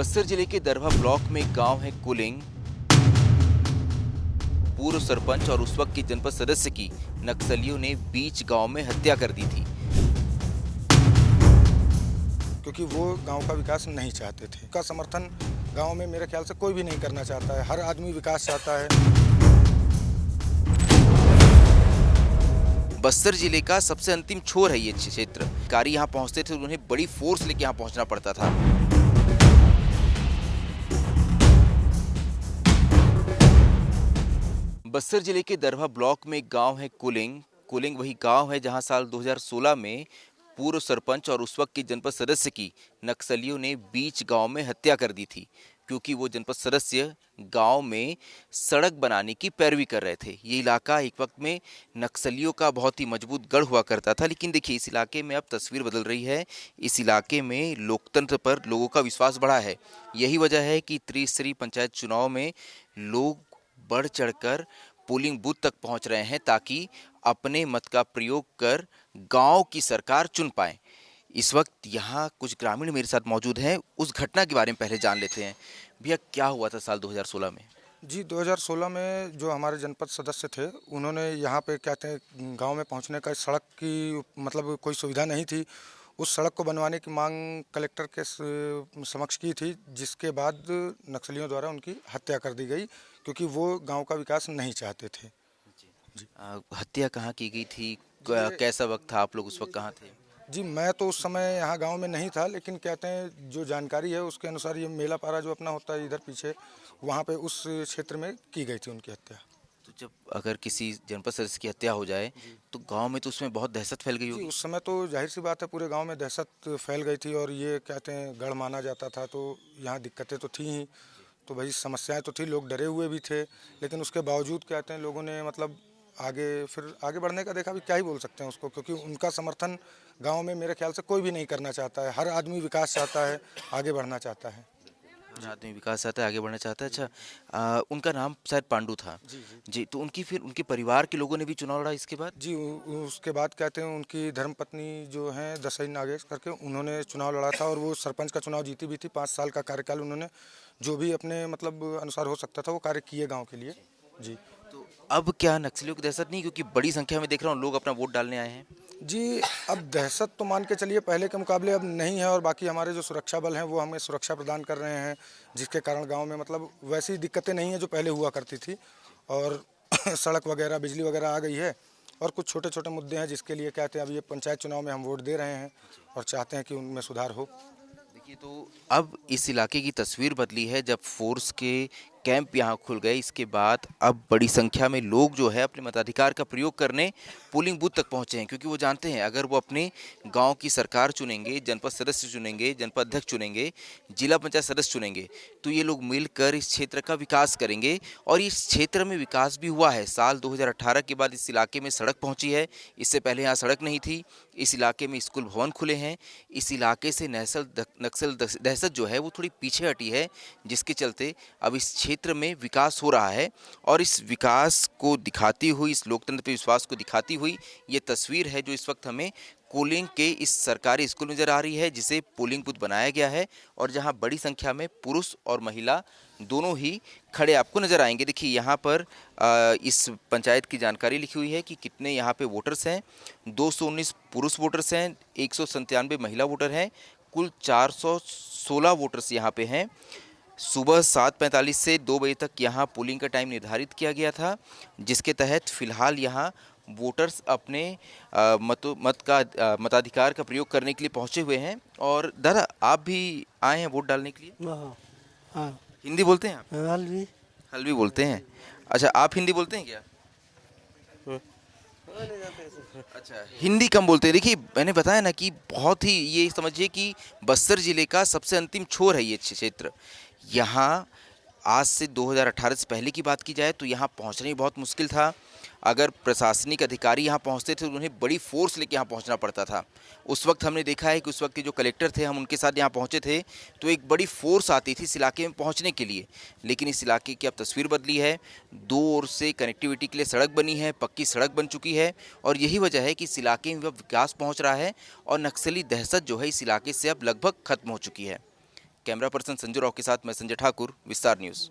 बस्तर जिले के दरभा ब्लॉक में एक गांव है कुलिंग। पूर्व सरपंच और उस वक्त के जनपद सदस्य की नक्सलियों ने बीच गांव में हत्या कर दी थी। क्योंकि वो गांव का विकास नहीं चाहते थे। उसका समर्थन गांव में मेरे ख्याल से कोई भी नहीं करना चाहता है। हर आदमी विकास चाहता है। बस्तर जिले का सबसे अंतिम छोर है ये क्षेत्र। अधिकारी यहाँ पहुंचते थे तो उन्हें बड़ी फोर्स लेके यहाँ पहुंचना पड़ता था। बस्तर जिले के दरभा ब्लॉक में एक गांव है कुलिंग। कुलिंग वही गांव है जहां साल 2016 में पूर्व सरपंच और उस वक्त के जनपद सदस्य की नक्सलियों ने बीच गांव में हत्या कर दी थी, क्योंकि वो जनपद सदस्य गांव में सड़क बनाने की पैरवी कर रहे थे। ये इलाका एक वक्त में नक्सलियों का बहुत ही मजबूत गढ़ हुआ करता था, लेकिन देखिए इस इलाके में अब तस्वीर बदल रही है। इस इलाके में लोकतंत्र पर लोगों का विश्वास बढ़ा है। यही वजह है कि त्रिस्तरीय पंचायत चुनाव में लोग बढ़ चढ़कर पोलिंग बूथ तक पहुंच रहे हैं ताकि अपने मत का प्रयोग कर गांव की सरकार चुन पाएं। इस वक्त यहाँ कुछ ग्रामीण मेरे साथ मौजूद हैं। उस घटना के बारे में पहले जान लेते हैं। भैया, क्या हुआ था साल 2016 में? जी, 2016 में जो हमारे जनपद सदस्य थे, उन्होंने यहाँ पे कहते हैं गांव में पहुंचने का सड़क की मतलब कोई सुविधा नहीं थी। उस सड़क को बनवाने की मांग कलेक्टर के समक्ष की थी, जिसके बाद नक्सलियों द्वारा उनकी हत्या कर दी गई, क्योंकि वो गांव का विकास नहीं चाहते थे। जी। हत्या कहाँ की गई थी? कैसा वक्त था? आप लोग उस वक्त कहाँ थे? जी, मैं तो उस समय यहाँ गांव में नहीं था, लेकिन कहते हैं जो जानकारी है उसके अनुसार ये मेला पारा जो अपना होता है इधर पीछे, वहाँ पे उस क्षेत्र में की गई थी उनकी हत्या। तो जब अगर किसी जनपद सदस्य की हत्या हो जाए तो गांव में तो उसमें बहुत दहशत फैल गई जी, होगी। उस समय तो जाहिर सी बात है पूरे गांव में दहशत फैल गई थी, और ये कहते हैं गढ़ माना जाता था, तो यहाँ दिक्कतें तो थी ही। तो भाई समस्याएं तो थी, लोग डरे हुए भी थे, लेकिन उसके बावजूद कहते हैं लोगों ने मतलब आगे बढ़ने का देखा। भी क्या ही बोल सकते हैं उसको, क्योंकि उनका समर्थन गांव में मेरे ख्याल से कोई भी नहीं करना चाहता है। हर आदमी विकास चाहता है, आगे बढ़ना चाहता है। हर आदमी विकास चाहता है, आगे बढ़ना चाहता है। अच्छा, उनका नाम शायद पांडु था। जी जी। जी, तो उनकी फिर उनके परिवार के लोगों ने भी चुनाव लड़ा इसके बाद। जी, उसके बाद कहते हैं उनकी धर्मपत्नी जो हैं दसई नागेश करके, उन्होंने चुनाव लड़ा था और वो सरपंच का चुनाव जीती भी थी। 5 साल का कार्यकाल उन्होंने जो भी अपने मतलब अनुसार हो सकता था वो कार्य किए गांव के लिए। जी। तो अब क्या नक्सलियों की दहशत नहीं, क्योंकि बड़ी संख्या में देख रहा हूँ लोग अपना वोट डालने आए हैं। जी, अब दहशत तो मान के चलिए पहले के मुकाबले अब नहीं है, और बाकी हमारे जो सुरक्षा बल हैं वो हमें सुरक्षा प्रदान कर रहे हैं, जिसके कारण गांव में मतलब वैसी दिक्कतें नहीं है जो पहले हुआ करती थी। और सड़क वगैरह, बिजली वगैरह आ गई है, और कुछ छोटे छोटे मुद्दे हैं जिसके लिए कहते हैं अब ये पंचायत चुनाव में हम वोट दे रहे हैं और चाहते हैं कि उनमें सुधार हो। देखिए, तो अब इस इलाके की तस्वीर बदली है जब फोर्स के कैंप यहाँ खुल गए। इसके बाद अब बड़ी संख्या में लोग जो है अपने मताधिकार का प्रयोग करने पोलिंग बूथ तक पहुंचे हैं, क्योंकि वो जानते हैं अगर वो अपने गांव की सरकार चुनेंगे, जनपद सदस्य चुनेंगे, जनपद अध्यक्ष चुनेंगे, जिला पंचायत सदस्य चुनेंगे, तो ये लोग मिलकर इस क्षेत्र का विकास करेंगे। और इस क्षेत्र में विकास भी हुआ है। साल 2018 के बाद इस इलाके में सड़क पहुंची है। इससे पहले यहाँ सड़क नहीं थी। इस इलाके में स्कूल भवन खुले हैं। इस इलाके से नक्सल दहशत जो है वो थोड़ी पीछे हटी है, जिसके चलते अब इस क्षेत्र में विकास हो रहा है। और इस विकास को दिखाती हुई, इस लोकतंत्र पे विश्वास को दिखाती हुई ये तस्वीर है जो इस वक्त हमें कोलिंग के इस सरकारी स्कूल में नजर आ रही है, जिसे पोलिंग बूथ बनाया गया है और जहां बड़ी संख्या में पुरुष और महिला दोनों ही खड़े आपको नजर आएंगे। देखिए यहाँ पर इस पंचायत की जानकारी लिखी हुई है कि कितने यहाँ पे वोटर्स हैं। 219 पुरुष वोटर्स हैं, 197 महिला वोटर हैं, कुल 416 वोटर्स यहाँ पे हैं। सुबह 7:45 से 2 बजे तक यहाँ पोलिंग का टाइम निर्धारित किया गया था, जिसके तहत फिलहाल यहाँ वोटर्स अपने मताधिकार का प्रयोग करने के लिए पहुँचे हुए हैं। और दादा, आप भी आए हैं वोट डालने के लिए? हाँ हाँ। हिंदी बोलते हैं आप? हल्दी। हल्वी बोलते हैं? अच्छा, आप हिंदी बोलते हैं क्या? अच्छा, हिंदी कम बोलते हैं। देखिए, मैंने बताया ना कि बहुत ही, ये समझिए कि बस्तर जिले का सबसे अंतिम छोर है ये क्षेत्र। यहाँ आज से 2018 से पहले की बात की जाए तो यहाँ पहुँचना ही बहुत मुश्किल था। अगर प्रशासनिक अधिकारी यहाँ पहुँचते थे तो उन्हें बड़ी फोर्स लेके यहाँ पहुँचना पड़ता था। उस वक्त हमने देखा है कि उस वक्त के जो कलेक्टर थे, हम उनके साथ यहाँ पहुँचे थे तो एक बड़ी फोर्स आती थी इस इलाके में पहुँचने के लिए। लेकिन इस इलाके की अब तस्वीर बदली है। 2 ओर से कनेक्टिविटी के लिए सड़क बनी है, पक्की सड़क बन चुकी है, और यही वजह है कि इस इलाके में अब विकास पहुँच रहा है और नक्सली दहशत जो है इस इलाके से अब लगभग खत्म हो चुकी है। कैमरा पर्सन संजू राव के साथ मैं संजय ठाकुर, विस्तार न्यूज़।